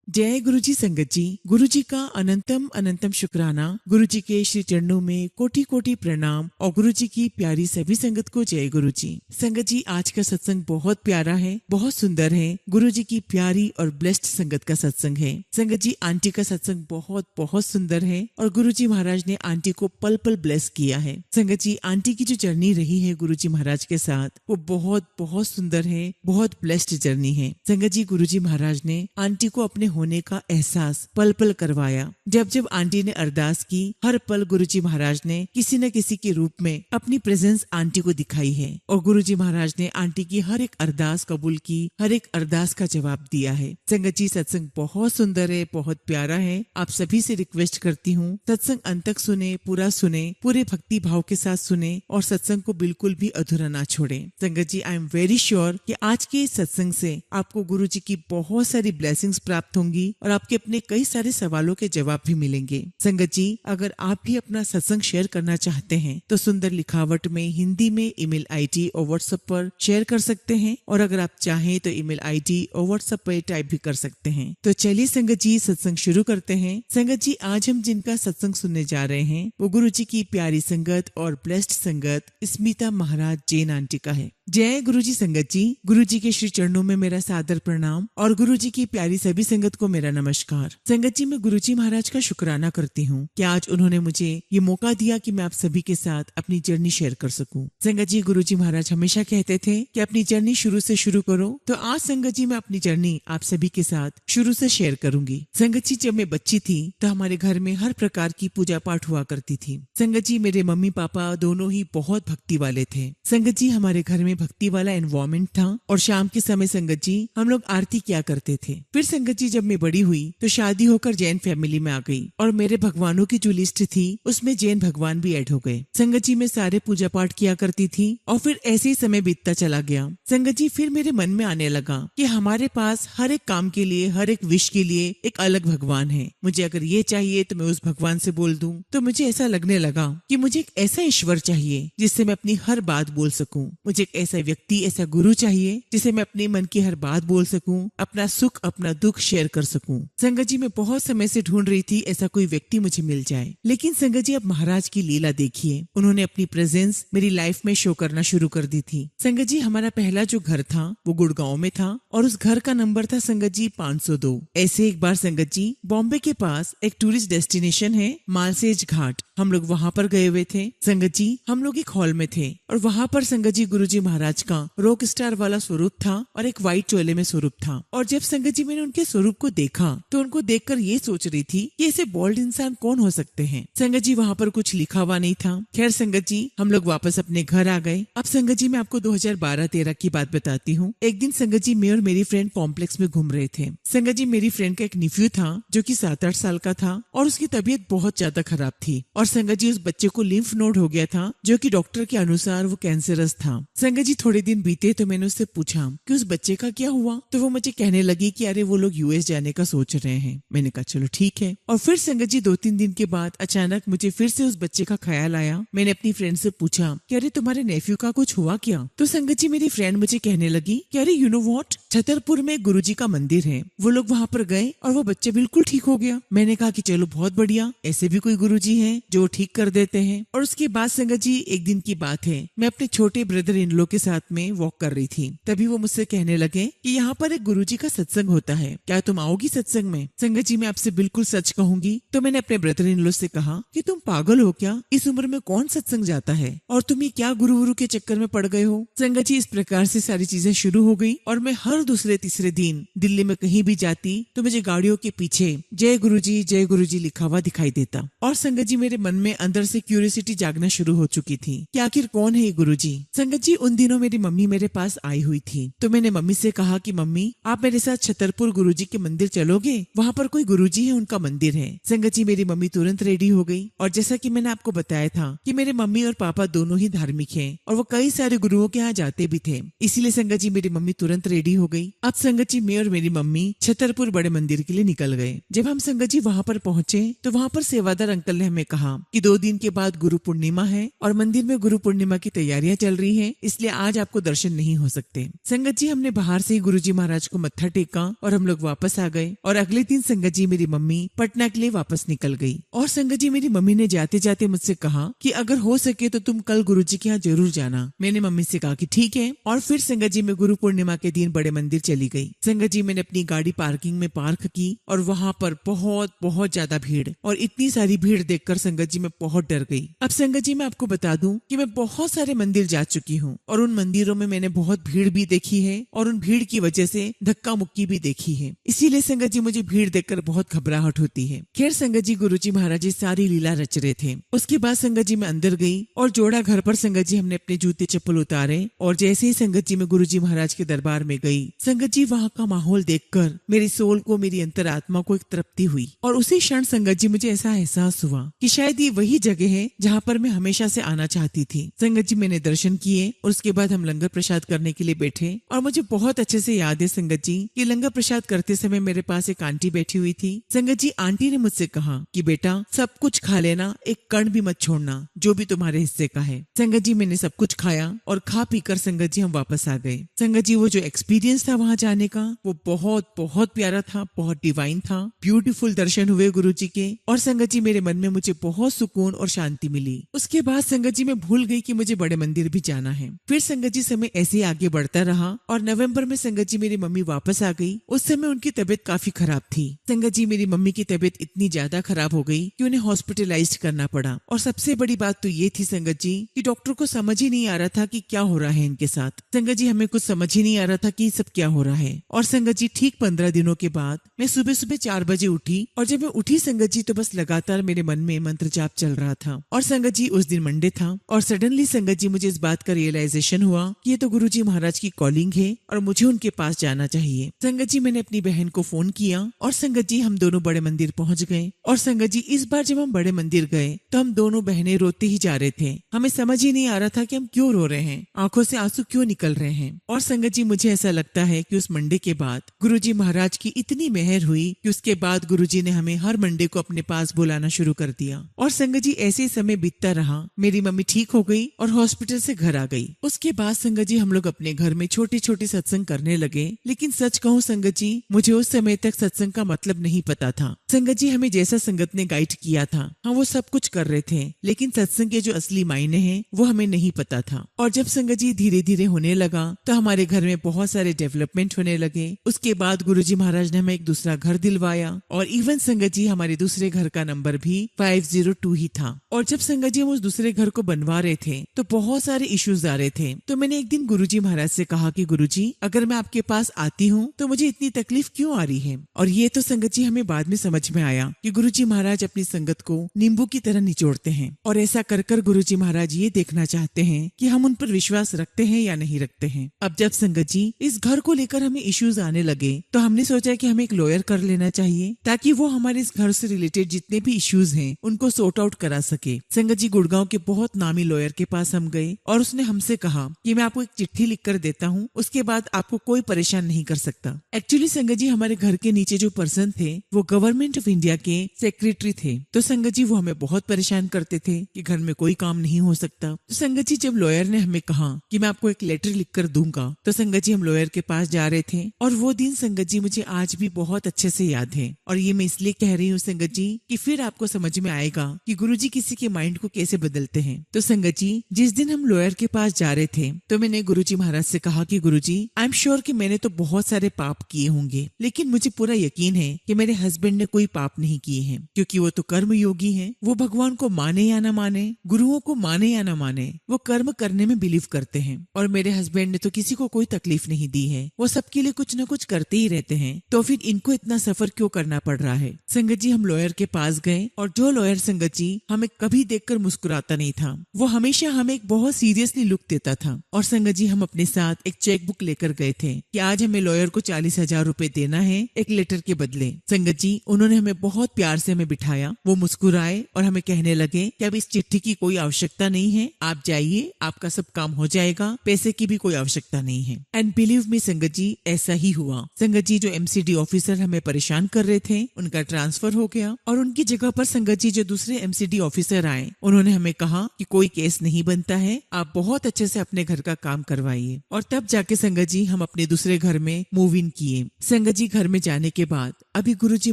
जय गुरु जी संगत जी। गुरु जी का अनंतम अनंतम शुक्राना। गुरु जी के श्री चरणों में कोटि कोटि प्रणाम और गुरु जी की प्यारी सभी संगत को जय गुरु जी। संगत जी, आज का सत्संग बहुत प्यारा है, बहुत सुंदर है। गुरु जी की प्यारी और ब्लेस्ड संगत का सत्संग है। संगत जी, आंटी का सत्संग बहुत बहुत सुंदर है और गुरु जी महाराज ने आंटी को पल पल ब्लेस किया है। संगत जी, आंटी की जो जर्नी रही है गुरु जी महाराज के साथ, वो बहुत बहुत सुंदर है, बहुत ब्लेस्ड जर्नी है। संगत जी, गुरु जी महाराज ने आंटी को अपने होने का एहसास पल पल करवाया। जब जब आंटी ने अरदास की, हर पल गुरुजी महाराज ने किसी न किसी के रूप में अपनी प्रेजेंस आंटी को दिखाई है और गुरुजी महाराज ने आंटी की हर एक अरदास कबूल की, हर एक अरदास का जवाब दिया है। संगत जी, सत्संग बहुत सुंदर है, बहुत प्यारा है। आप सभी से रिक्वेस्ट करती हूँ, सत्संग अंत तक सुने, पूरा सुने, पूरे भक्ति भाव के साथ सुने और सत्संग को बिल्कुल भी अधूरा ना छोड़े। संगत जी, आई एम वेरी श्योर कि आज के सत्संग से आपको गुरु जी की बहुत सारी ब्लेसिंग्स प्राप्त होंगी और आपके अपने कई सारे सवालों के जवाब भी मिलेंगे। संगत जी, अगर आप भी अपना सत्संग शेयर करना चाहते हैं तो सुंदर लिखावट में हिंदी में ईमेल आईडी और व्हाट्सएप पर शेयर कर सकते हैं और अगर आप चाहें तो ईमेल आईडी और व्हाट्सएप पर टाइप भी कर सकते हैं। तो चलिए संगत जी, सत्संग शुरू करते हैं। संगत जी, आज हम जिनका सत्संग सुनने जा रहे हैं वो गुरु जी की प्यारी संगत और ब्लेस्ड संगत स्मिता महाराज जैन आंटी का है। जय गुरु जी संगत जी। गुरु जी के श्री चरणों में मेरा सादर प्रणाम और गुरु जी की प्यारी सभी संगत को मेरा नमस्कार। संगत जी, मैं गुरु जी महाराज का शुक्राना करती हूँ कि आज उन्होंने मुझे ये मौका दिया कि मैं आप सभी के साथ अपनी जर्नी शेयर कर सकूं। संगत जी, गुरु जी महाराज हमेशा कहते थे कि अपनी जर्नी शुरू से शुरू करो, तो आज संगत जी मैं अपनी जर्नी आप सभी के साथ शुरू से शेयर करूंगी। संगत जी, जब मैं बच्ची थी तो हमारे घर में हर प्रकार की पूजा पाठ हुआ करती थी। संगत जी, मेरे मम्मी पापा दोनों ही बहुत भक्ति वाले थे। संगत जी, हमारे घर में भक्ति वाला एनवायरमेंट था और शाम के समय संगत जी हम लोग आरती किया करते थे। फिर संगत जी, जब मैं बड़ी हुई तो शादी होकर जैन फैमिली में आ गई और मेरे भगवानों की जो लिस्ट थी उसमें जैन भगवान भी ऐड हो गए। संगत जी, मैं सारे पूजा पाठ किया करती थी और फिर ऐसे ही समय बीतता चला गया। संगत जी, फिर मेरे मन में आने लगा कि हमारे पास हर एक काम के लिए, हर एक विश के लिए एक अलग भगवान है। मुझे अगर ये चाहिए तो मैं उस भगवान से बोल दूं। तो मुझे ऐसा लगने लगा कि मुझे एक ऐसा ईश्वर चाहिए जिससे मैं अपनी हर बात बोल सकूं। मुझे एक ऐसा व्यक्ति, ऐसा गुरु चाहिए जिसे मैं अपने मन की हर बात बोल सकूं, अपना सुख अपना दुख शेयर कर सकूं। संगत जी, मैं बहुत समय से ढूंढ रही थी ऐसा कोई व्यक्ति मुझे मिल जाए। लेकिन संगत जी, अब महाराज की लीला देखिए, उन्होंने अपनी प्रेजेंस मेरी लाइफ में शो करना शुरू कर दी थी। संगत जी, हमारा पहला जो घर था वो गुड़गांव में था और उस घर का नंबर था संगत जी 502। ऐसे एक बार संगत जी, बॉम्बे के पास एक टूरिस्ट डेस्टिनेशन है मालसेज घाट, हम लोग वहाँ पर गए हुए थे। संगत जी, हम लोग एक हॉल में थे और वहाँ पर संगत जी गुरुजी महाराज का रॉक स्टार वाला स्वरूप था और एक व्हाइट चोले में स्वरूप था। और जब संगत जी मैंने उनके स्वरूप को देखा तो उनको देखकर ये सोच रही थी कि ऐसे बोल्ड इंसान कौन हो सकते हैं। संगत जी, वहाँ पर कुछ लिखा हुआ नहीं था। खैर संगत जी, हम लोग वापस अपने घर आ गए। अब संगत जी, मैं आपको 2012-13 की बात बताती हूँ। एक दिन संगत जी, मैं और मेरी फ्रेंड कॉम्प्लेक्स में घूम रहे थे। संगत जी, मेरी फ्रेंड का एक निफ्यू था जो की 7-8 साल का था और उसकी तबीयत बहुत ज्यादा खराब थी और संगत जी, उस बच्चे को लिम्फ नोड हो गया था जो कि डॉक्टर के अनुसार वो कैंसरस था। संगत जी, थोड़े दिन बीते तो मैंने उससे पूछा कि उस बच्चे का क्या हुआ, तो वो मुझे कहने लगी कि अरे वो लोग यूएस जाने का सोच रहे हैं। मैंने कहा चलो ठीक है। और फिर संगत जी, 2-3 दिन के बाद अचानक मुझे फिर से उस बच्चे का ख्याल आया। मैंने अपनी फ्रेंड से पूछा कि अरे तुम्हारे नेफ्यू का कुछ हुआ क्या? तो संगत जी, मेरी फ्रेंड मुझे कहने लगी कि अरे यू नो व्हाट, छतरपुर में गुरुजी का मंदिर है, वो लोग वहाँ पर गए और वो बच्चा बिल्कुल ठीक हो गया। मैंने कहा कि चलो बहुत बढ़िया, ऐसे भी कोई गुरुजी हैं जो ठीक कर देते हैं। और उसके बाद संगत जी, एक दिन की बात है, मैं अपने छोटे ब्रदर इन लॉ के साथ में वॉक कर रही थी। तभी वो मुझसे कहने लगे कि यहाँ पर एक गुरुजी का सत्संग होता है, क्या तुम आओगी सत्संग में? संगत जी, मैं आपसे बिल्कुल सच कहूंगी तो मैंने अपने ब्रदर इन लॉ से कहा कि तुम पागल हो क्या, इस उम्र में कौन सत्संग जाता है और तुम ये क्या गुरु के चक्कर में पड़ गए हो? संगत जी, इस प्रकार से सारी चीजें शुरू हो गई और मैं हर दूसरे तीसरे दिन दिल्ली में कहीं भी जाती तो मुझे गाड़ियों के पीछे जय गुरुजी लिखा हुआ दिखाई देता। और संगत जी, मेरे मन में अंदर से क्यूरियोसिटी जागना शुरू हो चुकी थी कि आखिर कौन है ये गुरुजी। संगत जी, उन दिनों मेरी मम्मी मेरे पास आई हुई थी तो मैंने मम्मी से कहा कि मम्मी, आप मेरे साथ छतरपुर गुरुजी के मंदिर चलोगे, वहाँ पर कोई गुरुजी है, उनका मंदिर है। संगत जी, मेरी मम्मी तुरंत रेडी हो गई और जैसा कि मैंने आपको बताया था कि मेरे मम्मी और पापा दोनों ही धार्मिक हैं और वो कई सारे गुरुओं के यहाँ जाते भी थे, इसीलिए संगत जी मेरी मम्मी तुरंत रेडी हो गई। अब संगत जी, मैं और मेरी मम्मी छतरपुर बड़े मंदिर के लिए निकल गए। जब हम संगत जी वहाँ पर पहुँचे तो वहाँ पर सेवादार अंकल ने हमें कहा कहा कि 2 दिन के बाद गुरु पूर्णिमा है और मंदिर में गुरु पूर्णिमा की तैयारियां चल रही हैं, इसलिए आज आपको दर्शन नहीं हो सकते। संगत जी, हमने बाहर से ही गुरुजी महाराज को मत्था टेका और हम लोग वापस आ गए। और अगले दिन संगत जी मेरी मम्मी पटना के लिए वापस निकल गई। और संगत जी, मेरी मम्मी ने जाते जाते मुझसे कहा कि अगर हो सके तो तुम कल गुरुजी के यहाँ जरूर जाना। मैंने मम्मी से कहा कि ठीक है। और फिर संगत जी मैं गुरु पूर्णिमा के दिन बड़े मंदिर चली गई। संगत जी, मैंने अपनी गाड़ी पार्किंग में पार्क की और वहाँ पर बहुत ज्यादा भीड़, और इतनी सारी भीड़ देखकर संगत जी मैं बहुत डर गई। अब संगत जी, मैं आपको बता दूं कि मैं बहुत सारे मंदिर जा चुकी हूँ और उन मंदिरों में मैंने बहुत भीड़ भी देखी है और उन भीड़ की वजह से धक्का मुक्की भी देखी है। इसीलिए संगत जी मुझे भीड़ देखकर बहुत घबराहट होती है। खैर संगत जी, गुरुजी महाराज जी सारी लीला रच रहे थे। उसके बाद संगत जी मैं अंदर गई और जोड़ा घर पर संगत जी हमने अपने जूते चप्पल उतारे और जैसे ही संगत जी मैं गुरुजी महाराज के दरबार में गई, संगत जी वहाँ का माहौल देखकर मेरी सोल को, मेरी अंतरात्मा को एक तृप्ति हुई। और उसी क्षण संगत जी मुझे ऐसा एहसास हुआ कि शायद ये वही जगह है जहाँ पर मैं हमेशा से आना चाहती थी। संगत जी, मैंने दर्शन किए और उसके बाद हम लंगर प्रसाद करने के लिए बैठे। और मुझे बहुत अच्छे से याद है संगत जी कि लंगर प्रसाद करते समय मेरे पास एक आंटी बैठी हुई थी। संगत जी, आंटी ने मुझसे कहा कि बेटा सब कुछ खा लेना, एक कण भी मत छोड़ना, जो भी तुम्हारे हिस्से का है। संगत जी, मैंने सब कुछ खाया और खा पीकर संगत जी हम वापस आ गए। संगत जी, वो जो एक्सपीरियंस था वहाँ जाने का, वो बहुत प्यारा था, बहुत डिवाइन था। ब्यूटीफुल दर्शन हुए गुरु जी के और संगत जी मेरे मन में मुझे बहुत सुकून और शांति मिली। उसके बाद संगत जी मैं भूल गई कि मुझे बड़े मंदिर भी जाना है। फिर संगत जी समय ऐसे ही आगे बढ़ता रहा और नवंबर में संगत जी मेरी मम्मी वापस आ गई। उस समय उनकी तबीयत काफी खराब थी। संगत जी, मेरी मम्मी की तबीयत इतनी ज्यादा खराब हो गई कि उन्हें हॉस्पिटलाइज्ड करना पड़ा। और सबसे बड़ी बात तो ये थी संगत जी कि डॉक्टर को समझ ही नहीं आ रहा था कि क्या हो रहा है इनके साथ। संगत जी, हमें कुछ समझ ही नहीं आ रहा था कि सब क्या हो रहा है। और संगत जी, ठीक 15 दिनों के बाद मैं सुबह 4 बजे उठी और जब मैं उठी संगत जी तो बस लगातार मेरे मन में मंत्र जाप चल रहा था। और संगत जी, उस दिन मंडे था और सडनली संगत जी मुझे इस बात का रियलाइजेशन हुआ कि ये तो गुरुजी महाराज की कॉलिंग है और मुझे उनके पास जाना चाहिए। संगत जी, मैंने अपनी बहन को फोन किया और संगत जी हम दोनों बड़े मंदिर पहुंच गए। और संगत जी, इस बार जब हम बड़े मंदिर गए तो हम दोनों बहनें रोते ही जा रहे थे। हमें समझ ही नहीं आ रहा था कि हम क्यों रो रहे हैं, आंखों से आंसू क्यों निकल रहे हैं। और संगत जी, मुझे ऐसा लगता है कि उस मंडे के बाद गुरुजी महाराज की इतनी मेहर हुई कि उसके बाद गुरुजी ने हमें हर मंडे को अपने पास बुलाना शुरू कर दिया। और संगत जी, ऐसे ही समय बीतता रहा। मेरी मम्मी ठीक हो गई और हॉस्पिटल से घर आ गई। उसके बाद संगत जी हम लोग अपने घर में छोटे छोटे सत्संग करने लगे। लेकिन सच कहूँ संगत जी, मुझे उस समय तक सत्संग का मतलब नहीं पता था। संगत जी, हमें जैसा संगत ने गाइड किया था हम वो सब कुछ कर रहे थे, लेकिन सत्संग के जो असली मायने हैं वो हमें नहीं पता था। और जब संगत जी धीरे धीरे होने लगा तो हमारे घर में बहुत सारे डेवलपमेंट होने लगे। उसके बाद गुरुजी महाराज ने हमें एक दूसरा घर दिलवाया और इवन संगत जी हमारे दूसरे घर का नंबर भी 502 ही था। और जब संगत जी हम उस दूसरे घर को बनवा रहे थे तो बहुत सारे इश्यूज आ रहे थे। तो मैंने एक दिन गुरुजी महाराज से कहा कि गुरुजी, अगर मैं आपके पास आती हूँ तो मुझे इतनी तकलीफ क्यों आ रही है। और ये तो संगत जी हमें बाद में समझ में आया कि गुरुजी महाराज अपनी संगत को नींबू की तरह निचोड़ते हैं और ऐसा कर कर गुरुजी महाराज ये देखना चाहते हैं कि हम उन पर विश्वास रखते हैं या नहीं रखते हैं। अब जब संगत जी इस घर को लेकर हमें इश्यूज आने लगे तो हमने सोचा कि हमें एक लॉयर कर लेना चाहिए ताकि वो हमारे इस घर से रिलेटेड जितने भी इश्यूज हैं उनको सॉर्ट आउट करा सके। संगत जी, गुड़गांव के बहुत नामी लॉयर के पास हम गए और उसने हमसे कहा कि मैं आपको एक चिट्ठी लिख कर देता हूँ, उसके बाद आपको कोई परेशान नहीं कर सकता। एक्चुअली संगत जी हमारे घर के नीचे जो पर्सन थे वो गवर्नमेंट ऑफ इंडिया के सेक्रेटरी थे। तो संगत जी वो हमें बहुत परेशान करते थे कि घर में कोई काम नहीं हो सकता। तो संगत जी जब लॉयर ने हमें कहा कि मैं आपको एक लेटर लिख कर दूंगा तो संगत जी हम लॉयर के पास जा रहे थे। और वो दिन संगत जी मुझे आज भी बहुत अच्छे से याद है। और ये मैं इसलिए कह रही हूँ संगत जी कि फिर आपको समझ में आएगा कि गुरुजी किसी के माइंड को कैसे बदलते हैं। तो संगत जी जिस दिन हम लॉयर के पास जा रहे थे तो मैंने गुरुजी महाराज से कहा कि गुरुजी, आई एम श्योर कि मैंने तो बहुत सारे पाप किए होंगे, लेकिन मुझे पूरा यकीन है कि मेरे हस्बैंड ने कोई पाप नहीं किए हैं, क्योंकि वो तो कर्म योगी हैं। वो भगवान को माने या ना माने, गुरुओं को माने या ना माने, वो कर्म करने में बिलीव करते हैं। और मेरे हस्बैंड ने तो किसी को कोई तकलीफ नहीं दी है, वो सबके लिए कुछ न कुछ करते ही रहते हैं, तो फिर इनको इतना सफर क्यों करना पड़ रहा है। संगत जी हम लॉयर के पास गए और जो लॉयर संगत जी हमें कभी देखकर मुस्कुराता नहीं था, वो हमेशा हमें एक बहुत सीरियसली लुक देता था। और संगत जी हम अपने साथ एक चेक बुक लेकर गए थे कि आज हमें लॉयर को 40,000 रुपए देना है एक लेटर के बदले। संगत जी उन्होंने हमें बहुत प्यार से हमें बिठाया, वो मुस्कुराए और हमें कहने लगे कि अब इस चिट्ठी की कोई आवश्यकता नहीं है, आप जाइए, आपका सब काम हो जाएगा, पैसे की भी कोई आवश्यकता नहीं है। एंड बिलीव मी संगत जी ऐसा ही हुआ। संगत जी जो MCD ऑफिसर हमें परेशान कर रहे थे उनका ट्रांसफर हो गया और उनकी जगह पर संगत जी जो दूसरे MCD ऑफिसर आए। उन्होंने हमें कहा कि कोई केस नहीं बनता है, आप बहुत अच्छे से अपने घर का काम करवाइए। और तब जाके संगत जी हम अपने दूसरे घर में मूव इन किए। संगत जी घर में जाने के बाद अभी गुरुजी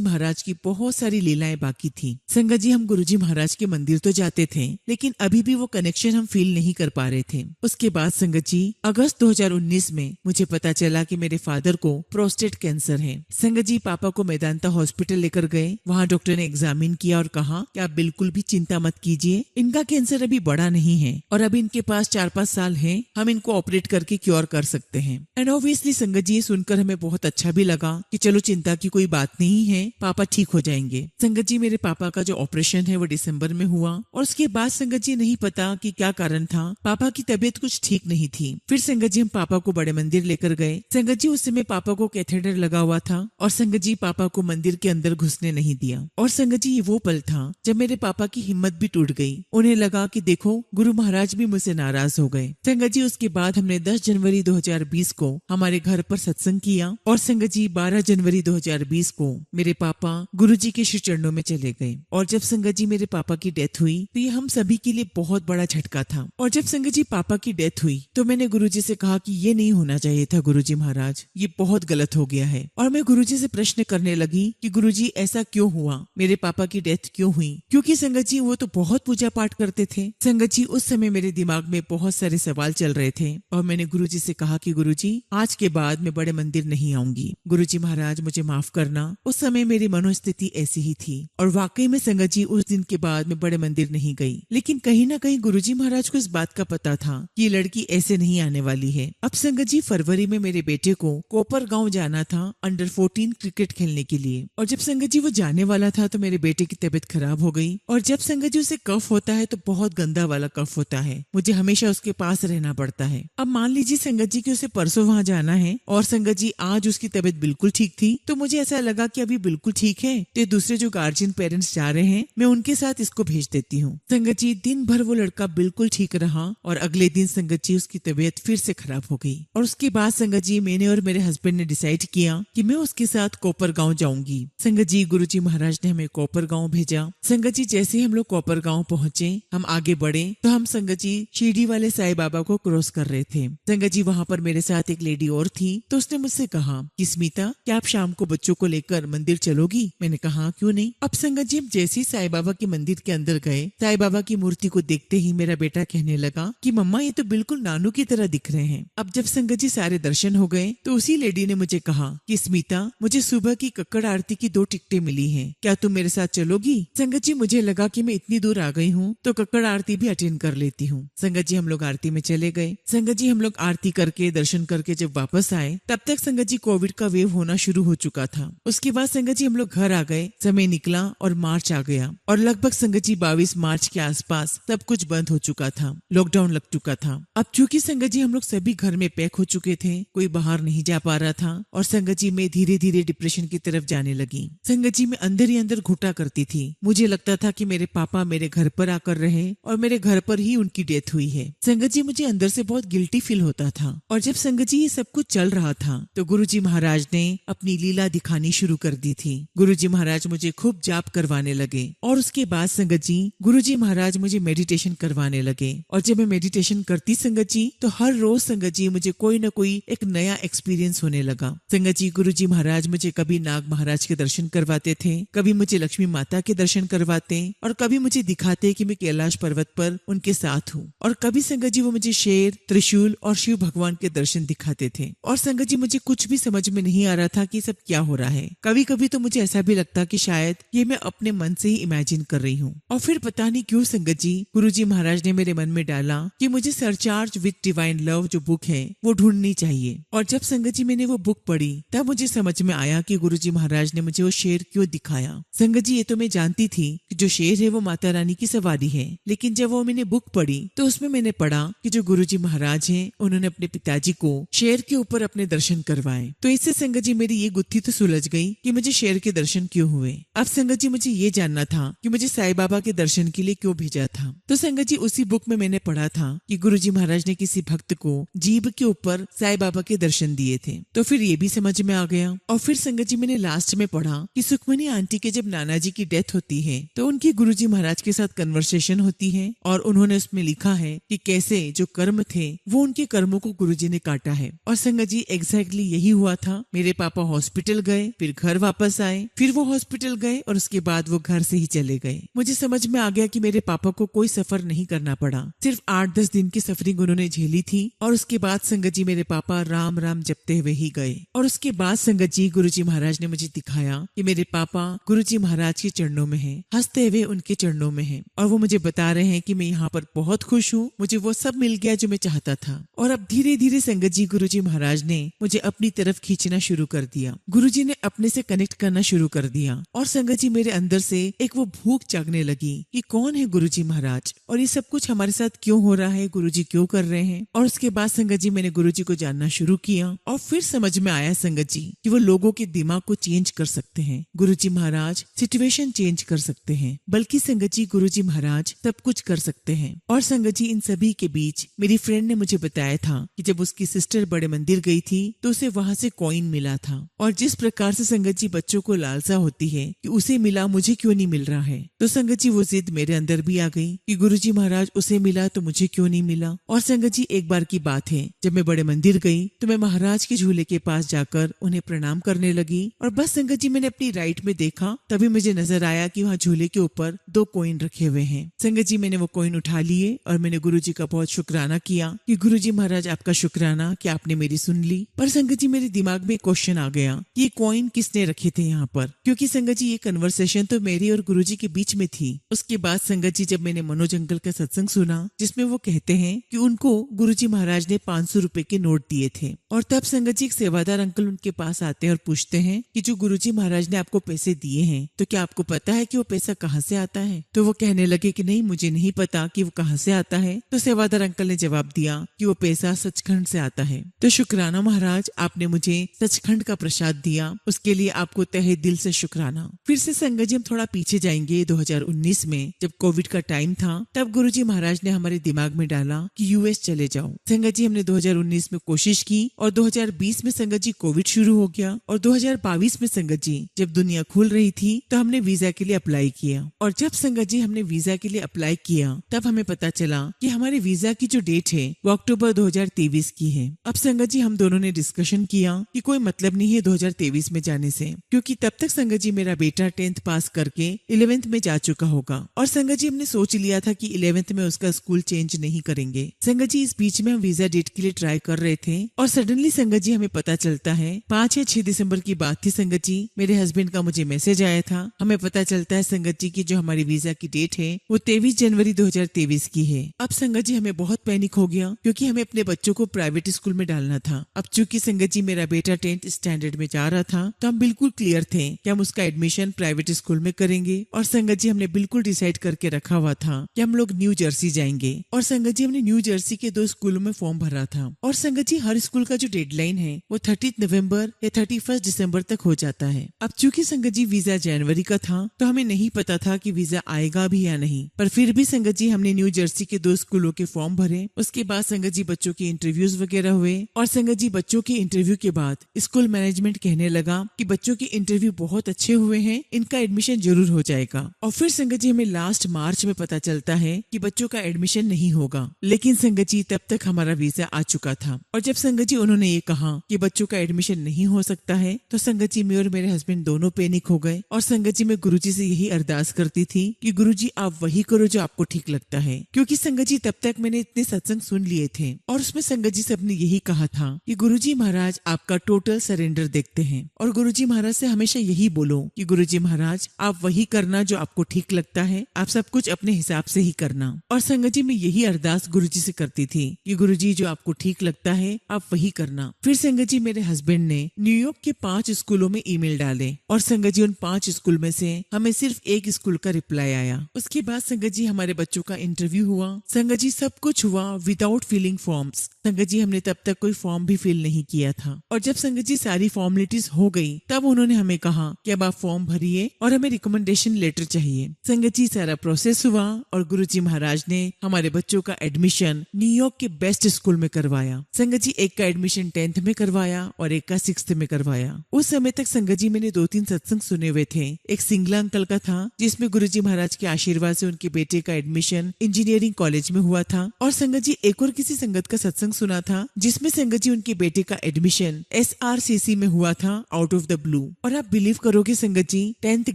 महाराज की बहुत सारी लीलाएं बाकी थी। संगत जी हम गुरुजी महाराज के मंदिर तो जाते थे, लेकिन अभी भी वो कनेक्शन हम फील नहीं कर पा रहे थे। उसके बाद संगत जी अगस्त 2019 में मुझे पता चला कि मेरे फादर को प्रोस्टेट कैंसर है। संगत जी पापा को मेदांता हॉस्पिटल लेकर गए। वहाँ डॉक्टर ने एग्जामिन किया और कहा कि आप बिल्कुल भी चिंता मत कीजिए, इनका कैंसर अभी बड़ा नहीं है और अभी इनके पास 4-5 साल है, हम इनको ऑपरेट करके क्योर कर सकते हैं। एंड ऑब्वियसली संगत जी सुनकर हमें बहुत अच्छा भी लगा कि चलो चिंता की कोई बात नहीं है, पापा ठीक हो जाएंगे। संगत जी मेरे पापा का जो ऑपरेशन है वो दिसंबर में हुआ और उसके बाद संगत जी नहीं पता कि क्या कारण था, पापा की तबीयत कुछ ठीक नहीं थी। फिर संगत जी हम पापा को बड़े मंदिर लेकर गए। संगत जी उस समय पापा को कैथेड्रल लगा हुआ था और संगत जी पापा को मंदिर के अंदर घुसने नहीं दिया। और संगत जी ये वो पल था जब मेरे पापा की हिम्मत भी टूट गई। उन्हें लगा कि देखो गुरु महाराज भी मुझसे नाराज हो गए। संगत जी उसके बाद हमने 10 जनवरी 2020 को हमारे घर पर सत्संग किया और संगत जी 12 जनवरी 2020 को मेरे पापा गुरुजी के श्री चरणों में चले गए। और जब संगत जी मेरे पापा की डेथ हुई तो ये हम सभी के लिए बहुत बड़ा झटका था। और जब संगत जी पापा की डेथ हुई तो मैंने गुरुजी से कहा कि ये नहीं होना चाहिए था गुरुजी महाराज, ये बहुत गलत हो गया है। और मैं गुरुजी से प्रश्न करने लगी कि गुरुजी ऐसा क्यों हुआ, मेरे पापा की डेथ क्यों हुई, क्योंकि संगत जी वो तो बहुत पूजा पाठ करते थे। संगत जी उस समय मेरे दिमाग में बहुत सारे सवाल चल रहे थे और मैंने गुरुजी से कहा कि गुरुजी आज के बाद मैं बड़े मंदिर नहीं आऊंगी, गुरुजी महाराज मुझे माफ करना। उस समय मेरी मनोस्थिति ऐसी ही थी और वाकई में संगत जी उस दिन के बाद मैं बड़े मंदिर नहीं गई। लेकिन कहीं ना कहीं गुरुजी महाराज को इस बात का पता था कि ये लड़की ऐसे नहीं आने वाली है। अब संगत जी फरवरी में मेरे बेटे को कोपर गाँव जाना था अंडर 14 क्रिकेट खेलने के लिए। और जब संगत जी वो जाने वाला था तो मेरे बेटे की तबीयत खराब हो गई। और जब संगत जी उसे कफ होता है तो बहुत गंदा वाला कफ होता है, मुझे हमेशा उसके पास रहना पड़ता है। अब मान लीजिए संगत जी की उसे परसों वहाँ जाना है और संगत जी आज उसकी तबीयत बिल्कुल ठीक थी, तो मुझे ऐसा लगा कि अभी बिल्कुल ठीक है तो दूसरे जो गार्जियन पेरेंट्स जा रहे हैं मैं उनके साथ इसको भेज देती हूँ। संगत जी दिन भर वो लड़का बिल्कुल ठीक रहा और अगले दिन संगत जी उसकी तबीयत फिर से खराब हो गई। और उसके बाद संगत जी मैंने और मेरे हस्बैंड ने डिसाइड किया कि मैं उसके साथ कोपर गाँव जाऊंगी। संगत जी गुरुजी महाराज ने हमें कोपर गाँव भेजा। संगत जी जैसे हम लोग कोपर गाँव पहुँचे, हम आगे बढ़े तो हम संगत जी शिरडी वाले साईं बाबा को क्रॉस कर रहे थे। संगत जी वहाँ पर मेरे साथ एक लेडी और थी तो उसने मुझसे कहा कि स्मिता क्या आप शाम को बच्चों को लेकर मंदिर चलोगी? मैंने कहा क्यों नहीं। अब संगत जी जैसे ही साईं बाबा के मंदिर के अंदर गए, साईं बाबा की मूर्ति को देखते ही मेरा बेटा कहने लगा कि मम्मा ये तो बिल्कुल नानू की तरह दिख रहे हैं। अब जब संगत जी सारे दर्शन हो गए तो उसी लेडी ने मुझे कहा कि स्मिता मुझे सुबह की कक्कड़ आरती की 2 टिकटें मिली हैं, क्या तुम मेरे साथ चलोगी? संगत जी मुझे लगा कि मैं इतनी दूर आ गई हूँ तो कक्कड़ आरती भी अटेंड कर लेती हूँ। संगत जी हम लोग आरती में चले गए। संगत जी हम लोग आरती करके दर्शन करके जब वापस आए तब तक संगत जी कोविड का वेव होना शुरू हो चुका था। उसके बाद संगत जी हम लोग घर आ गए, समय निकला और मार्च आ गया और लगभग संगत जी 22 मार्च के आसपास सब कुछ बंद हो चुका था, लॉकडाउन लग चुका था। अब चूंकि संगत जी हम लोग सभी घर में पैक हो चुके थे, कोई बाहर नहीं जा पा रहा था और संगत जी में धीरे धीरे डिप्रेशन की तरफ जाने लगी। संगत जी में अंदर ही अंदर घुटा करती थी। मुझे लगता था कि मेरे पापा मेरे घर पर आकर रहे और मेरे घर पर ही उनकी डेथ हुई है। संगत जी मुझे अंदर से बहुत गिल्टी फील होता था। और जब संगत जी ये सब कुछ चल रहा था तो गुरुजी महाराज ने अपनी लीला दिखानी शुरू कर दी थी। गुरुजी महाराज मुझे खूब जाप करवाने लगे और उसके बाद संगत जी गुरुजी महाराज मुझे मेडिटेशन करवाने लगे। और जब मैं मेडिटेशन करती संगत जी तो हर रोज संगत जी मुझे कोई न कोई एक नया एक्सपीरियंस होने लगा। संगत जी गुरुजी महाराज मुझे कभी नाग महाराज के दर्शन करवाते थे, कभी मुझे लक्ष्मी माता के दर्शन करवाते और कभी मुझे दिखाते कि मैं कैलाश पर्वत पर उनके साथ हूँ। और कभी संगत जी वो मुझे शेर, त्रिशूल और शिव भगवान के दर्शन दिखाते थे। और संगत जी मुझे कुछ भी समझ में नहीं आ रहा था कि सब क्या हो रहा है। कभी कभी तो मुझे ऐसा भी लगता कि शायद ये मैं अपने मन से ही इमेजिन कर रही हूँ। और फिर पता नहीं क्यों संगत जी गुरुजी महाराज ने मेरे मन में डाला कि मुझे सरचार्ज विद डिवाइन लव जो बुक है वो ढूंढनी चाहिए। और जब संगत जी मैंने वो बुक पढ़ी तब मुझे समझ में आया कि गुरुजी महाराज ने मुझे वो शेर क्यों दिखाया। संगत जी ये तो मैं जानती थी कि जो शेर है वो माता रानी की सवारी है, लेकिन जब वो मैंने बुक पढ़ी तो उसमें मैंने पढ़ा कि जो गुरुजी महाराज हैं उन्होंने अपने पिताजी को शेर के ऊपर अपने दर्शन करवाए। तो इससे संगत जी मेरी ये गुत्थी तो सुलझ गई कि मुझे शेर के दर्शन क्यों हुए। अब संगत जी मुझे ये जानना था कि मुझे साईं बाबा के दर्शन के लिए क्यों भेजा था। तो संगत जी उसी बुक में मैंने पढ़ा था कि गुरुजी महाराज ने किसी भक्त को जीभ के ऊपर साईं बाबा के दर्शन दिए थे। तो फिर ये भी समझ में आ गया। और फिर संगत जी मैंने लास्ट में पढ़ा कि सुखमनी आंटी के जब नाना जी की डेथ होती है तो उनकी गुरुजी महाराज के साथ कन्वर्सेशन होती है और उन्होंने उसमें लिखा है कि कैसे जो कर्म थे वो उनके कर्मों को गुरुजी ने काटा है। और संगत जी एग्जैक्टली यही हुआ था। मेरे पापा हॉस्पिटल गए, फिर घर वापस आए, फिर वो हॉस्पिटल गए और उसके बाद वो घर से ही चले गए। मुझे समझ में आ गया कि मेरे पापा को कोई सफर नहीं करना पड़ा, सिर्फ 8-10 दिन की सफरिंग उन्होंने झेली थी। और उसके बाद संगत जी मेरे पापा राम राम जपते हुए ही गए। और उसके बाद संगत जी गुरुजी महाराज ने मुझे दिखाया कि मेरे पापा गुरुजी महाराज के चरणों में हैं, हंसते हुए उनके चरणों में हैं। और वो मुझे बता रहे हैं कि मैं यहाँ पर बहुत खुश हूँ, मुझे वो सब मिल गया जो मैं चाहता था। और अब धीरे धीरे संगत जी गुरुजी महाराज ने मुझे अपनी तरफ खींचना शुरू कर दिया। गुरुजी ने अपने से कनेक्ट करना शुरू कर दिया। और संगत जी मेरे अंदर से एक वो भूख जागने लगी कि कौन है गुरुजी महाराज और ये सब कुछ हमारे साथ क्यों हो रहा है, गुरुजी क्यों कर रहे हैं। और उसके बाद संगत जी मैंने गुरुजी को जानना शुरू किया और फिर समझ में आया संगत जी कि वो लोगों के दिमाग को चेंज कर सकते हैं। गुरुजी महाराज सिचुएशन चेंज कर सकते हैं, बल्कि संगत जी गुरुजी महाराज सब कुछ कर सकते हैं। और संगत जी इन सभी के बीच मेरी फ्रेंड ने मुझे बताया था कि जब उसकी सिस्टर बड़े मंदिर गई थी तो उसे वहां से कॉइन मिला था। और जिस प्रकार से संगत जी बच्चों को लालसा होती है कि उसे मिला, मुझे क्यों नहीं मिल रहा है, तो संगत जी वो जिद मेरे अंदर भी आ गई कि गुरुजी महाराज उसे मिला तो मुझे क्यों नहीं मिला। और संगत जी एक बार की बात है, जब मैं बड़े मंदिर गई तो मैं महाराज के झूले के पास जाकर उन्हें प्रणाम करने लगी। और बस संगत जी मैंने अपनी राइट में देखा, तभी मुझे नजर आया कि वहाँ झूले के ऊपर 2 कॉइन रखे हुए हैं। संगत जी मैंने वो कॉइन उठा लिए और मैंने गुरुजी का बहुत शुक्राना किया कि गुरुजी महाराज आपका शुक्राना कि आपने मेरी सुन ली। पर संगत जी मेरे दिमाग में क्वेश्चन आ गया कि ये कॉइन किसने रखे थे यहाँ पर, क्योंकि संगत जी ये कन्वर्सेशन तो मेरी और गुरुजी के बीच में थी। उसके बाद संगत जी जब मैंने मनोज अंकल का सत्संग सुना जिसमें वो कहते हैं कि उनको गुरुजी महाराज ने 500 रुपए के नोट दिए थे, और तब संगत जी एक सेवादार अंकल उनके पास आते हैं और पूछते हैं कि जो गुरुजी महाराज ने आपको पैसे दिए हैं तो क्या आपको पता है कि वो पैसा कहाँ से आता है। तो वो कहने लगे कि नहीं, मुझे नहीं पता कि वो कहाँ से आता है। तो सेवादार अंकल ने जवाब दिया कि वो पैसा सचखंड से आता है। तो शुक्राना महाराज, आपने मुझे सचखंड का प्रसाद दिया, उसके लिए आपको तहे दिल से शुक्राना। फिर से संगत जी हम थोड़ा पीछे जाएंगे 2019 में, जब कोविड का टाइम था, तब गुरुजी महाराज ने हमारे दिमाग में डाला कि यूएस चले जाओ। संगत जी हमने 2019 में कोशिश की और 2020 में संगत जी कोविड शुरू हो गया। और 2022 में संगत जी जब दुनिया खुल रही थी तो हमने वीजा के लिए अप्लाई किया। और जब संगत जी हमने वीजा के लिए अप्लाई किया तब हमें पता चला कि हमारे वीजा की जो डेट है वो अक्टूबर 2023 की है। अब संगत जी हम दोनों ने डिस्कशन किया कि कोई मतलब नहीं है 2023 में जाने से, क्योंकि तब तक संगत जी मेरा बेटा 10th पास करके 11th में जा चुका होगा। और संगत जी हमने सोच लिया था कि 11th में उसका स्कूल चेंज नहीं करेंगे। संगत जी इस बीच में हम वीजा डेट के लिए ट्राई कर रहे थे और सडनली संगत जी हमें पता चलता है, 5 या 6 दिसंबर की बात थी संगत जी, मेरे हस्बैंड का मुझे मैसेज आया था। हमें पता चलता है संगत जी की जो हमारी वीजा की डेट है वो 23 जनवरी 2023 की है। अब संगत जी हमें बहुत पैनिक हो गया, क्योंकि हमें अपने बच्चों को प्राइवेट स्कूल में डालना था। अब चूंकि संगत जी मेरा बेटा 10th स्टैंडर्ड में जा रहा था तो हम बिल्कुल क्लियर थे कि हम उसका एडमिशन प्राइवेट स्कूल में करेंगे। और संगत जी हमने बिल्कुल डिसाइड करके रखा हुआ था कि हम लोग न्यू जर्सी जाएंगे। और संगत जी हमने न्यू जर्सी के 2 स्कूलों में फॉर्म भरा था। और संगत जी हर स्कूल का जो डेडलाइन है वो 30 नवंबर या 31 दिसंबर तक हो जाता है। अब चूंकि संगत जी वीजा जनवरी का था तो हमें नहीं पता था कि वीजा आएगा भी या नहीं, पर फिर भी संगत जी हमने न्यू जर्सी के 2 स्कूलों के फॉर्म भरे। उसके बाद संगत जी बच्चों के इंटरव्यूज वगैरह हुए। और संगत जी बच्चों के इंटरव्यू के बाद स्कूल मैनेजमेंट कहने लगा कि बच्चों के इंटरव्यू बहुत अच्छे हुए हैं, इनका एडमिशन जरूर हो जाएगा। और फिर संगत जी हमें लास्ट मार्च में पता चलता है कि बच्चों का एडमिशन नहीं होगा। लेकिन संगत जी तब तक हमारा वीजा आ चुका था। और जब संगत जी उन्होंने ये कहा कि बच्चों का एडमिशन नहीं हो सकता है तो संगत जी मैं और मेरे हस्बैंड दोनों पैनिक हो गए। और संगत जी मैं गुरुजी से यही अरदास करती थी कि गुरुजी आप वही करो जो आपको ठीक लगता है, क्योंकि संगत जी तब तक मैंने इतने सत्संग सुन लिए थे और उसमें संगत जी सबने यही कहा था कि गुरुजी महाराज आपका टोटल सरेंडर देखते हैं। और गुरुजी महाराज से हमेशा यही बोलो कि गुरुजी महाराज आप वही करना जो आपको ठीक लगता है, आप सब कुछ अपने हिसाब से ही करना। और संगत जी मैं यही अरदास गुरुजी से करती थी कि गुरुजी जो आपको ठीक लगता है आप वही करना। फिर संगत जी मेरे हस्बैंड ने न्यूयॉर्क के 5 स्कूलों में ईमेल डाले और संगत जी उन 5 स्कूल में से हमें सिर्फ एक स्कूल का रिप्लाई आया। उसके बाद संगत जी हमारे बच्चों का इंटरव्यू हुआ। संगत जी सब कुछ हुआ विदाउट फिलिंग फॉर्म्स। संगत जी हमने तब तक कोई फॉर्म भी फिल नहीं किया था। और जब संगत जी सारी फॉर्मेलिटीज हो गई तब उन्होंने हमें कहा कि अब आप फॉर्म भरिए और हमें रिकमेंडेशन लेटर चाहिए। संगत जी सारा प्रोसेस हुआ और गुरुजी महाराज ने हमारे बच्चों का एडमिशन न्यूयॉर्क के बेस्ट स्कूल में करवाया। संगत जी एक का एडमिशन 10th में करवाया और एक का 6th में करवाया। उस समय तक संगत जी मैंने 2-3 सत्संग सुने हुए थे। एक सिंगला अंकल का था जिसमें गुरुजी महाराज के आशीर्वाद से उनके बेटे का एडमिशन इंजीनियरिंग कॉलेज में हुआ था। और संगत जी एक और किसी संगत का सत्संग सुना था जिसमें संगत जी उनके बेटे का एडमिशन SRCC में हुआ था आउट ऑफ द ब्लू। और आप बिलीव करोगे संगत जी 10th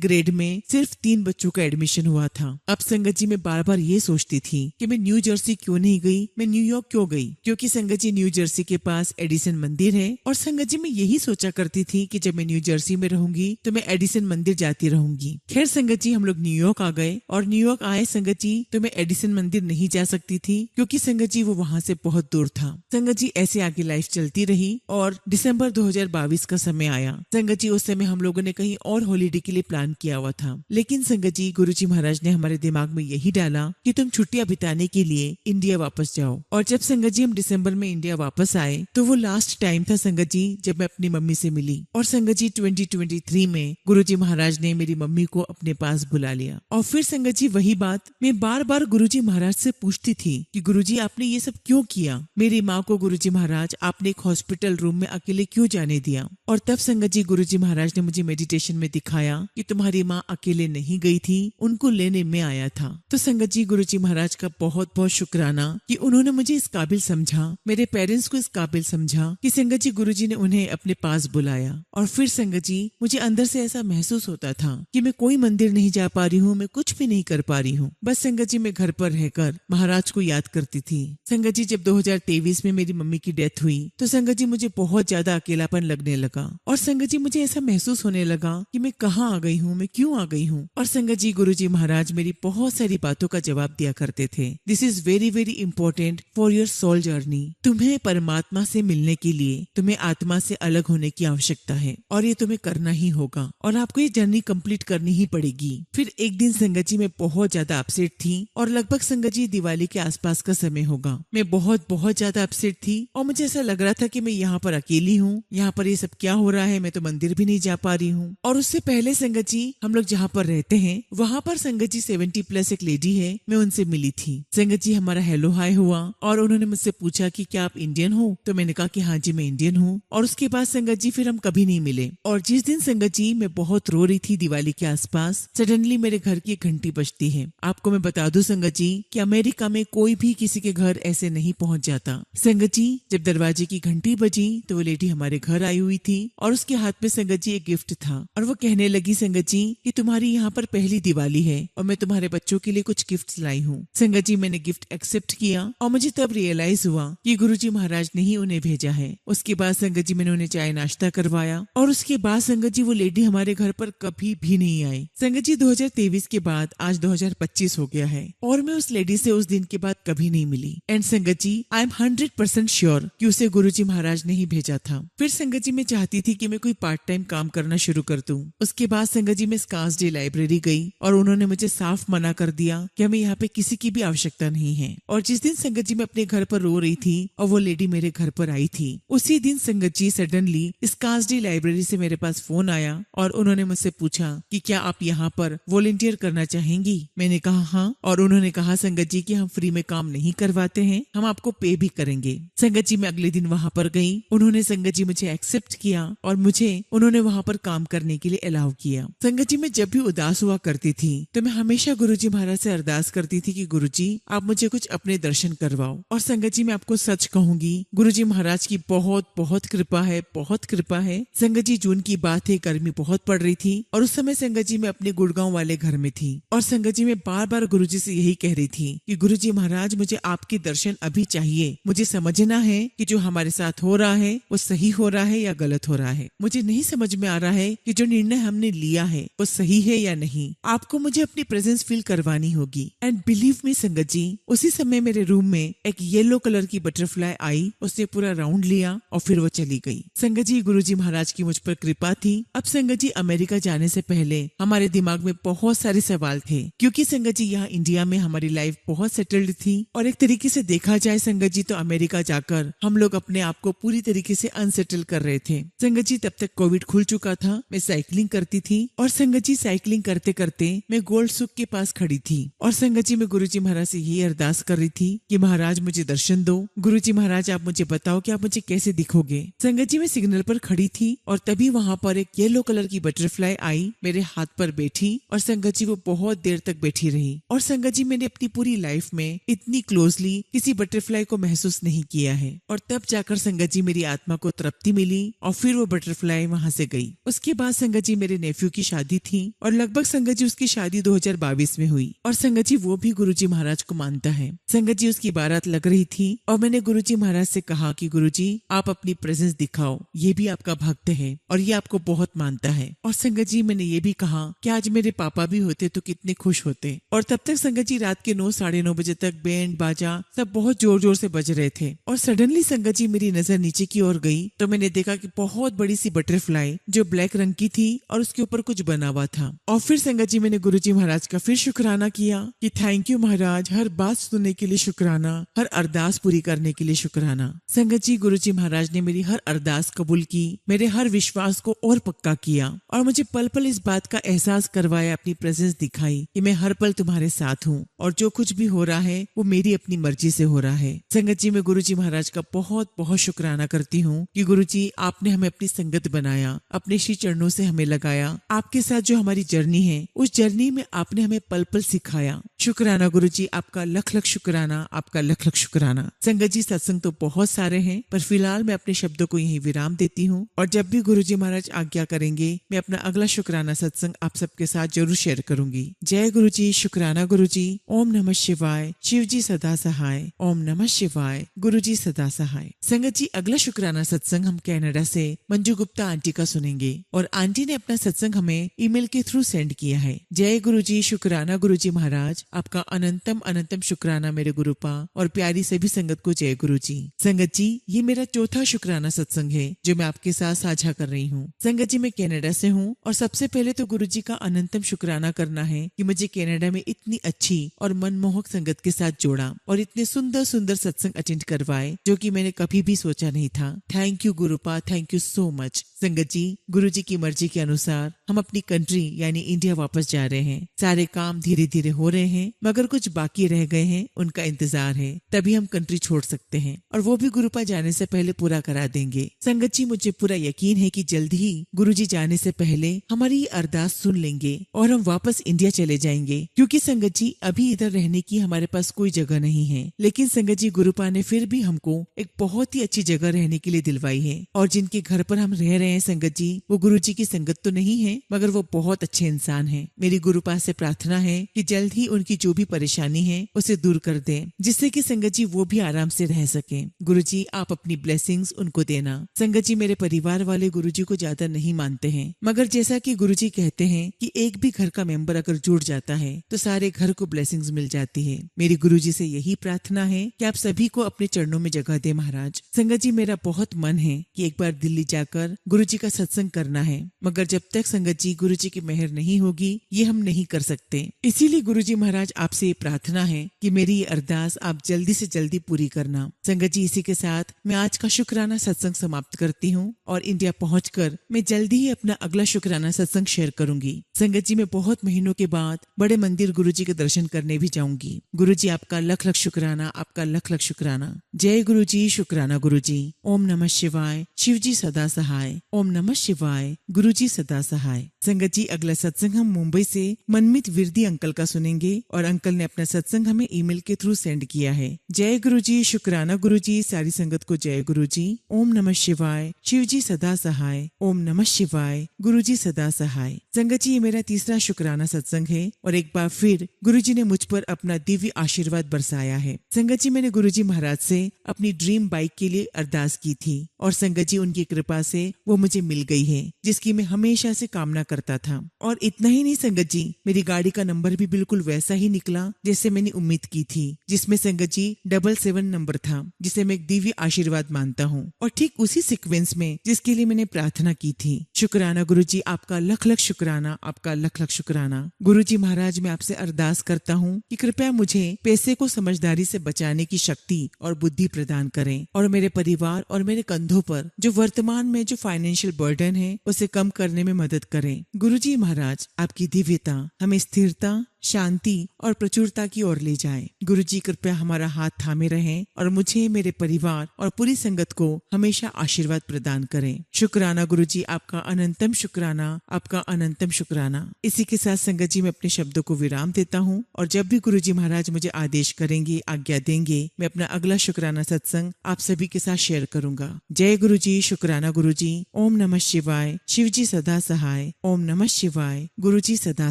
ग्रेड में सिर्फ 3 बच्चों का एडमिशन हुआ था। अब संगत जी मैं बार बार ये सोचती थी कि मैं न्यू जर्सी क्यों नहीं गई, मैं न्यूयॉर्क क्यों गई, क्योंकि संगत जी न्यू जर्सी के पास एडिसन मंदिर है। और संगत जी मैं यही सोचा करती थी कि जब मैं न्यू जर्सी में रहूंगी तो मैं एडिसन मंदिर जाती रहूंगी। खैर संगत जी हम लोग न्यूयॉर्क आ गए और न्यूयॉर्क आए संगत जी तो मैं एडिसन मंदिर नहीं जा सकती थी क्योंकि संगत जी वो वहाँ से बहुत दूर था। संगत जी ऐसे आगे लाइफ चलती रही और दिसंबर 2022 का समय आया। संगत जी उस समय हम लोगों ने कहीं और हॉलीडे के लिए प्लान किया हुआ था, लेकिन संगत जी गुरुजी महाराज ने हमारे दिमाग में यही डाला कि तुम छुट्टियां बिताने के लिए इंडिया वापस जाओ। और जब संगत जी हम दिसंबर में इंडिया वापस आए तो वो लास्ट टाइम था संगत जी जब मैं अपनी मम्मी से मिली। और संगत जी 2023 में गुरुजी महाराज ने मेरी मम्मी को अपने पास बुला लिया। और फिर संगत जी वही बात मैं बार बार गुरुजी महाराज से पूछती थी कि गुरुजी आपने ये सब क्यों किया, मेरी माँ को गुरुजी महाराज आपने एक हॉस्पिटल रूम में अकेले क्यों जाने दिया। और तब संगत जी गुरुजी महाराज ने मुझे मेडिटेशन में दिखाया कि तुम्हारी माँ अकेले नहीं गई थी, उनको लेने में आया था। तो संगत जी गुरुजी महाराज का बहुत बहुत शुक्राना कि उन्होंने मुझे इस काबिल समझा, मेरे पेरेंट्स को इस काबिल समझा कि संगत जी गुरुजी ने उन्हें अपने पास बुलाया। और फिर संगत जी मुझे अंदर से ऐसा महसूस होता था कि मैं कोई मंदिर नहीं जा पा रही हूँ, मैं कुछ भी नहीं कर पा रही हूँ, बस संगत जी मैं घर पर रहकर महाराज को याद करती थी। संगत जी जब 2023 में मेरी मम्मी की डेथ हुई तो संगत जी मुझे बहुत ज्यादा अकेलापन लगने लगा। और संगत जी मुझे ऐसा महसूस होने लगा कि मैं कहाँ आ गई हूँ, मैं क्यों आ गई हूँ। और संगत जी गुरुजी महाराज मेरी बहुत सारी बातों का जवाब दिया करते थे। This is very very important for your soul journey. तुम्हें परमात्मा से मिलने के लिए तुम्हें आत्मा से अलग होने की आवश्यकता है और ये तुम्हें करना ही होगा और आपको ये जर्नी कंप्लीट करनी ही पड़ेगी। फिर एक दिन संगत जी मैं बहुत ज्यादा अपसेट थी और लगभग संगत जी दिवाली के आसपास का समय होगा। मैं बहुत ज्यादा अपसेट थी और मुझे ऐसा लग रहा था कि मैं यहाँ पर अकेली हूँ, यहाँ पर ये सब क्या हो रहा है, मैं तो मंदिर भी नहीं जा पा रही हूँ। और उससे पहले संगत जी हम लोग जहाँ पर रहते हैं वहाँ पर संगत जी 70+ एक लेडी है, मैं उनसे मिली थी। संगत जी हमारा हेलो हाय हुआ और उन्होंने मुझसे पूछा कि क्या आप इंडियन हो, तो मैंने कहा कि हाँ जी मैं इंडियन हूँ। और उसके बाद संगत जी फिर हम कभी नहीं मिले। और जिस दिन संगत जी मैं बहुत रो रही थी दिवाली के आसपास, सडनली मेरे घर की एक घंटी बजती है। आपको मैं बता दूं संगत जी कि अमेरिका में कोई भी किसी के घर ऐसे नहीं पहुंच जाता। संगत जी जब दरवाजे की घंटी बजी तो वो लेडी हमारे घर आई हुई थी और उसके हाथ में संगत जी एक गिफ्ट था और वो कहने लगी संगत जी कि तुम्हारी यहाँ पर पहली दिवाली है और मैं तुम्हारे बच्चों के लिए कुछ गिफ्ट लाई हूँ। संगत जी मैंने गिफ्ट एक्सेप्ट किया और मुझे तब रियलाइज हुआ कि गुरुजी महाराज ने ही उन्हें भेजा है। उसके बाद संगत जी मैंने उन्हें चाय नाश्ता करवाया और उसके बाद संगत जी वो लेडी हमारे घर पर कभी भी नहीं आई। संगत जी 2023 के बाद आज 2025 हो गया है और मैं उस लेडी से उस दिन के बाद कभी नहीं मिली। एंड संगत जी आई एम 100% श्योर कि उसे गुरुजी महाराज ने ही भेजा था। फिर संगत जी मैं चाहती थी कि मैं कोई पार्ट टाइम काम करना शुरू कर दूं। उसके बाद संगत जी मैं स्कार्सडे लाइब्रेरी गई और उन्होंने मुझे साफ मना कर दिया कि हमें यहाँ पे किसी की भी आवश्यकता नहीं है। और जिस दिन संगत जी मैं अपने घर पर रो रही थी और वो लेडी मेरे घर पर आई थी, उसी दिन संगत जी सडनली स्कार्सडे लाइब्रेरी से मेरे पास फोन आया और उन्होंने मुझसे पूछा कि क्या आप यहाँ पर वॉलंटियर करना चाहेंगी। मैंने कहा हाँ। और उन्होंने कहा संगत जी कि हम फ्री में काम नहीं करवाते हैं, हम आपको पे भी करेंगे। संगत जी मैं अगले दिन वहाँ पर गई, उन्होंने संगत जी मुझे एक्सेप्ट किया और मुझे उन्होंने वहाँ पर काम करने के लिए अलाउ किया। संगत जी मैं जब भी उदास हुआ करती थी तो मैं हमेशा गुरुजी महाराज से अरदास करती थी कि गुरुजी आप मुझे कुछ अपने दर्शन करवाओ। और संगत जी मैं आपको सच कहूंगी गुरुजी महाराज की बहुत कृपा है, बहुत कृपा है। संगत जी जून की बात है, गर्मी बहुत पड़ रही थी और उस समय संगत जी मैं अपने गुड़गांव वाले घर में थी और संगत जी मैं बार बार गुरुजी से यही कह रही थी कि गुरुजी महाराज मुझे आपके दर्शन अभी चाहिए। मुझे समझना है कि जो हमारे साथ हो रहा है वो सही हो रहा है या गलत हो रहा है। मुझे नहीं समझ में आ रहा है कि जो निर्णय हमने लिया है वो सही है या नहीं। आपको मुझे अपनी प्रेजेंस फील करवानी होगी। एंड बिलीव मी संगत जी उसी समय मेरे रूम में एक येलो कलर की बटरफ्लाई आई, उसने पूरा राउंड लिया और फिर वो चली गई। संगत जी गुरुजी महाराज की मुझ पर कृपा थी। अब संगत जी अमेरिका जाने से पहले हमारे दिमाग में बहुत सारे सवाल थे क्योंकि संगत जी यहाँ इंडिया में हमारी लाइफ बहुत सेटल्ड थी और एक तरीके से देखा जाए संगत जी तो अमेरिका जाकर हम लोग अपने आप को पूरी तरीके से अनसेटल कर रहे थे। संगत जी तब तक कोविड खुल चुका था, मैं साइकिलिंग करती थी और संगत जी साइकिलिंग करते करते मैं गोल्ड सुक के पास खड़ी थी और संगत जी मैं गुरुजी महाराज से यही अरदास कर रही थी कि महाराज मुझे दर्शन दो। गुरुजी महाराज आप मुझे बताओ कि आप मुझे कैसे दिखोगे। संगत जी मैं सिग्नल पर खड़ी थी और तभी वहाँ पर एक येलो कलर की बटरफ्लाई आई, मेरे हाथ पर बैठी बैठी और संगत जी वो बहुत देर तक बैठी रही। और संगत जी मैंने अपनी पूरी लाइफ में इतनी क्लोजली किसी बटरफ्लाई को महसूस नहीं किया है। और तब जाकर संगत जी मेरी आत्मा को तृप्ति मिली और फिर वो बटरफ्लाई वहाँ से गई। उसके बाद संगत जी मेरे नेफ्यू की शादी थी और लगभग संगत जी उसकी शादी 2022 में हुई। और संगत जी वो भी गुरुजी महाराज को मानता है। संगत जी उसकी बारात लग रही थी और मैंने गुरुजी महाराज से कहा कि गुरुजी आप अपनी प्रेजेंस दिखाओ, ये भी आपका भक्त है और ये आपको बहुत मानता है। और संगत जी मैंने ये भी कहा कि आज मेरे पापा भी होते तो कितने खुश होते। और तब तक संगत जी रात के 9 साढ़े 9 बजे तक बैंड बाजा सब बहुत जोर जोर से बज रहे थे। और सडनली संगत जी मेरी नजर नीचे की ओर गई तो मैंने देखा कि बहुत बड़ी सी बटरफ्लाई जो ब्लैक रंग की थी और उसके ऊपर कुछ बना हुआ था। और फिर संगत जी मैंने गुरुजी महाराज का फिर शुक्राना किया कि थैंक यू महाराज, हर बात सुनने के लिए शुक्राना, हर अरदास पूरी करने के लिए शुक्राना। संगत जी गुरुजी महाराज ने मेरी हर अरदास कबूल की, मेरे हर विश्वास को और पक्का किया और मुझे पल पल इस बात का एहसास करवाया, अपनी प्रेजेंस दिखाई कि मैं हर पल तुम्हारे साथ हूँ और जो कुछ भी हो रहा है वो मेरी अपनी मर्जी से हो रहा है। संगत जी मैं गुरुजी महाराज का बहुत बहुत शुक्राना करती हूँ कि गुरुजी आपने हमें अपनी संगत बनाया, अपने श्री चरणों से हमें लगाया। आपके साथ जो हमारी जर्नी है उस जर्नी में आपने हमें पल पल सिखाया। शुक्राना गुरुजी, आपका लख लख शुक्राना, आपका लख लख शुक्राना। संगत जी सत्संग तो बहुत सारे हैं पर फिलहाल मैं अपने शब्दों को यहीं विराम देती हूँ और जब भी गुरुजी महाराज आज्ञा करेंगे मैं अपना अगला शुक्राना सत्संग आप सबके साथ जरूर शेयर करूंगी। जय गुरुजी, शुक्राना गुरुजी। ओम नमः शिवाय। शिव जी सदा सहाय। ओम नमः शिवाय। गुरुजी सदा सहाय। संगत जी अगला शुक्राना सत्संग हम कनाडा से मंजू गुप्ता आंटी का सुनेंगे और आंटी ने अपना सत्संग हमें ईमेल के थ्रू सेंड किया है। जय गुरुजी, शुक्राना गुरुजी महाराज, आपका अनंतम अनंतम शुक्राना मेरे गुरुपा और प्यारी सभी संगत को जय गुरुजी। संगत जी ये मेरा चौथा शुक्राना सत्संग है जो मैं आपके साथ साझा कर रही हूँ। संगत जी मैं कनाडा से हूँ और सबसे पहले तो गुरुजी का अनंतम शुक्राना करना है कि मुझे कनाडा में इतनी अच्छी और मनमोहक संगत के साथ जोड़ा और इतने सुंदर सुंदर सत्संग अटेंड करवाए जो कि मैंने कभी भी सोचा नहीं था। Thank you गुरुपा, thank you so much. संगत जी गुरुजी की मर्जी के अनुसार हम अपनी कंट्री यानी इंडिया वापस जा रहे हैं। सारे काम धीरे धीरे हो रहे हैं मगर कुछ बाकी रह गए हैं, उनका इंतजार है, तभी हम कंट्री छोड़ सकते हैं और वो भी गुरुपा जाने से पहले पूरा करा देंगे। संगत जी मुझे पूरा यकीन है कि जल्द ही गुरुजी जाने से पहले हमारी ये अरदास सुन लेंगे और हम वापस इंडिया चले जाएंगे क्योंकि संगत जी अभी इधर रहने की हमारे पास कोई जगह नहीं है। लेकिन संगत जी गुरुपा ने फिर भी हमको एक बहुत ही अच्छी जगह रहने के लिए दिलवाई है और जिनके घर पर हम रह रहे हैं संगत जी वो गुरुजी की संगत तो नहीं है मगर वो बहुत अच्छे इंसान हैं। मेरी गुरुपा से प्रार्थना है कि जल्द ही उनकी जो भी परेशानी है उसे दूर कर दें जिससे कि संगत जी वो भी आराम से रह सके। गुरुजी आप अपनी ब्लेसिंग्स उनको देना। संगत जी मेरे परिवार वाले गुरुजी को ज्यादा नहीं मानते हैं मगर जैसा कि गुरुजी कहते हैं कि एक भी घर का मेंबर अगर जुड़ जाता है तो सारे घर को ब्लेसिंग्स मिल जाती है। मेरी गुरुजी से यही प्रार्थना है कि आप सभी को अपने चरणों में जगह दे महाराज। संगत जी मेरा बहुत मन है कि एक बार दिल्ली जाकर गुरुजी का सत्संग करना है मगर जब तक संगत जी गुरुजी की मेहर नहीं होगी ये हम नहीं कर सकते। इसीलिए गुरुजी महाराज आपसे ये प्रार्थना है कि मेरी ये अरदास आप जल्दी से जल्दी पूरी करना। संगत जी इसी के साथ मैं आज का शुक्राना सत्संग समाप्त करती हूँ और इंडिया पहुंचकर मैं जल्दी ही अपना अगला शुक्राना सत्संग शेयर करूंगी। संगत जी मैं बहुत महीनों के बाद बड़े मंदिर गुरुजी के दर्शन करने भी जाऊंगी। गुरुजी आपका लख लख शुक्राना, आपका लख लख शुक्राना। जय गुरुजी, शुक्राना गुरुजी। ओम नमः शिवाय। शिव जी सदा सहाय। ओम नमः शिवाय। गुरुजी सदा सहाय। संगत जी अगला सत्संग हम मुंबई से मनमित विरदी अंकल का सुनेंगे और अंकल ने अपना सत्संग हमें ईमेल के थ्रू सेंड किया है। जय गुरुजी, शुक्राना गुरुजी, सारी संगत को जय गुरुजी। ओम नमः शिवाय। शिव जी सदा सहाय। ओम नमः शिवाय। गुरुजी सदा सहाय। संगत जी ये मेरा तीसरा शुक्राना सत्संग है और एक बार फिर गुरुजी ने मुझ पर अपना दिव्य आशीर्वाद बरसाया है। संगत जी मैंने गुरुजी महाराज से अपनी ड्रीम बाइक के लिए अरदास की थी और संगत जी उनकी कृपा से वो मुझे मिल गई है जिसकी मैं हमेशा से कामना करता था। और इतना ही नहीं संगत जी मेरी गाड़ी का नंबर भी बिल्कुल वैसा ही निकला जैसे मैंने उम्मीद की थी, जिसमें संगत जी 77 नंबर था जिसे मैं एक दिव्य आशीर्वाद मानता हूँ और ठीक उसी सीक्वेंस में जिसके लिए मैंने प्रार्थना की थी। शुक्राना गुरुजी, आपका लख लख शुक्राना, आपका लख लख शुक्राना। गुरुजी महाराज मैं आपसे अरदास करता हूँ कि कृपया मुझे पैसे को समझदारी से बचाने की शक्ति और बुद्धि प्रदान करें और मेरे परिवार और मेरे कंधों पर जो वर्तमान में जो फाइनेंशियल बर्डन है उसे कम करने में मदद करें। गुरुजी महाराज आपकी दिव्यता हमें स्थिरता शांति और प्रचुरता की ओर ले जाए। गुरुजी कृपया हमारा हाथ थामे रहें और मुझे, मेरे परिवार और पूरी संगत को हमेशा आशीर्वाद प्रदान करें। शुक्राना गुरुजी, आपका अनंतम शुक्राना, आपका अनंतम शुक्राना। इसी के साथ संगत जी मैं अपने शब्दों को विराम देता हूँ और जब भी गुरुजी महाराज मुझे आदेश करेंगे, आज्ञा देंगे, मैं अपना अगला शुक्राना सत्संग आप सभी के साथ शेयर करूंगा। जय गुरुजी, शुक्राना गुरुजी। ओम नमः शिवाय। शिवजी सदा सहाय। ओम नमः शिवाय। गुरुजी सदा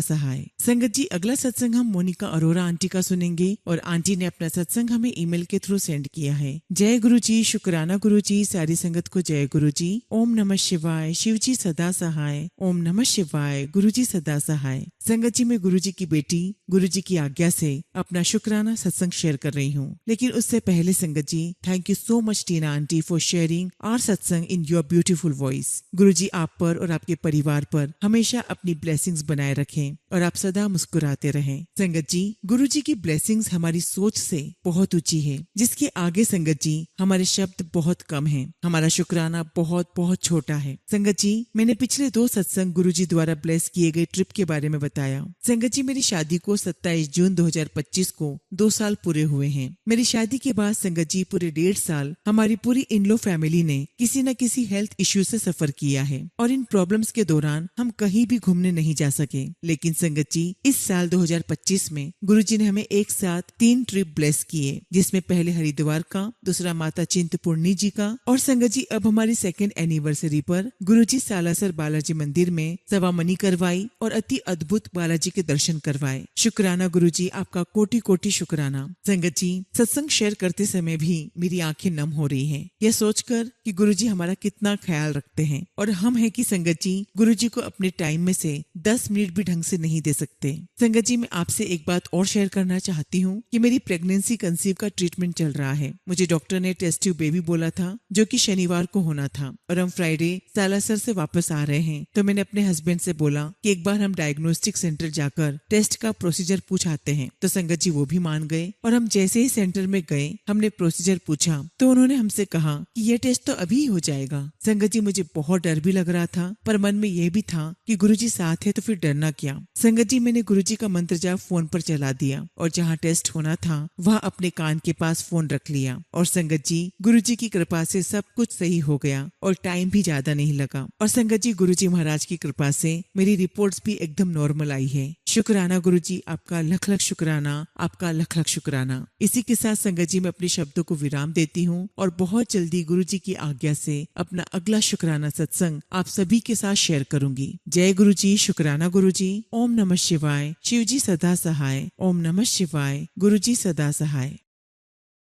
सहाय। संगत जी, अगला सत्संग हम मोनिका अरोरा आंटी का सुनेंगे और आंटी ने अपना सत्संग हमें ईमेल के थ्रू सेंड किया है। जय गुरुजी, शुक्राना गुरुजी। सारी संगत को जय गुरुजी। ओम नमः शिवाय। शिवजी सदा सहाय। ओम नमः शिवाय। गुरुजी सदा सहाय। संगत जी, मैं गुरुजी की बेटी गुरुजी की आज्ञा से अपना शुक्राना सत्संग शेयर कर रही हूँ, लेकिन उससे पहले संगत जी, thank you so much Tina aunty for sharing our satsang in your beautiful voice. Guruji आप पर और आपके परिवार पर हमेशा अपनी ब्लेसिंग्स बनाए रखें और आप सदा मुस्कुराते रहें। संगत जी, गुरुजी की ब्लेसिंग्स हमारी सोच से बहुत ऊंची है, जिसके आगे संगत जी हमारे शब्द बहुत कम हैं। हमारा शुक्राना बहुत बहुत छोटा है। संगत जी, मैंने पिछले 2 सत्संग गुरुजी द्वारा ब्लेस किए गए ट्रिप के बारे में बताया। संगत जी, मेरी शादी को 27 जून 2025 को 2 साल पूरे हुए हैं। मेरी शादी के बाद संगत जी पूरे 1.5 साल हमारी पूरी इन-लॉ फैमिली ने किसी न किसी हेल्थ इश्यू से सफर किया है और इन प्रॉब्लम्स के दौरान हम कहीं भी घूमने नहीं जा सके। लेकिन संगत जी, इस साल 2025 में गुरुजी ने हमें एक साथ 3 ट्रिप ब्लेस किए, जिसमें पहले हरिद्वार का, दूसरा माता चिंतपूर्णी जी का और संगत जी अब हमारी 2nd एनिवर्सरी पर गुरुजी सालासर बालाजी मंदिर में सवामनी करवाई और अति अद्भुत बालाजी के दर्शन करवाए। शुक्राना गुरुजी, आपका कोटि कोटि शुक्राना। संगत जी, सत्संग शेयर करते समय भी मेरी आंखें नम हो रही हैं, यह सोचकर कि गुरुजी हमारा कितना ख्याल रखते हैं और हम हैं कि संगत जी गुरुजी को अपने टाइम में से 10 मिनट भी ढंग से नहीं दे सकते। संगत जी, मैं आपसे एक बात और शेयर करना चाहती हूँ कि मेरी प्रेगनेंसी कंसीव का ट्रीटमेंट चल रहा है। मुझे डॉक्टर ने टेस्ट ट्यूब बेबी बोला था, जो कि शनिवार को होना था और हम फ्राइडे सालासर से वापस आ रहे हैं। तो मैंने अपने हस्बैंड से बोला कि एक बार हम डायग्नोस्टिक सेंटर जाकर टेस्ट का प्रोसीजर पूछ आते हैं। तो संगत जी वो भी मान गए और हम जैसे ही सेंटर में गए, हमने प्रोसीजर पूछा तो उन्होंने हमसे कहा कि यह टेस्ट तो अभी ही हो जाएगा। संगत जी, मुझे बहुत डर भी लग रहा था, पर मन में यह भी था कि गुरुजी साथ है तो फिर डरना क्या। संगत जी, मैंने गुरुजी का मंत्र जाप फोन पर चला दिया और जहाँ टेस्ट होना था वहाँ अपने कान के पास फोन रख लिया और संगत जी गुरुजी की कृपा से सब कुछ सही हो गया और टाइम भी ज्यादा नहीं लगा। और संगत जी, गुरुजी महाराज की कृपा से मेरी रिपोर्ट्स भी एकदम नॉर्मल आई है। शुक्राना गुरुजी, आपका लख लख शुक्राना, आपका लख लख शुक्राना। इसी के साथ संगत जी मैं अपने शब्दों को विराम देती हूँ और बहुत जल्दी गुरुजी की आज्ञा से अपना अगला शुक्राना सत्संग आप सभी के साथ शेयर करूंगी। जय गुरुजी, शुक्राना गुरुजी। ओम नमः शिवाय। शिवजी सदा सहाय। ओम नमः शिवाय। गुरुजी सदा सहाय।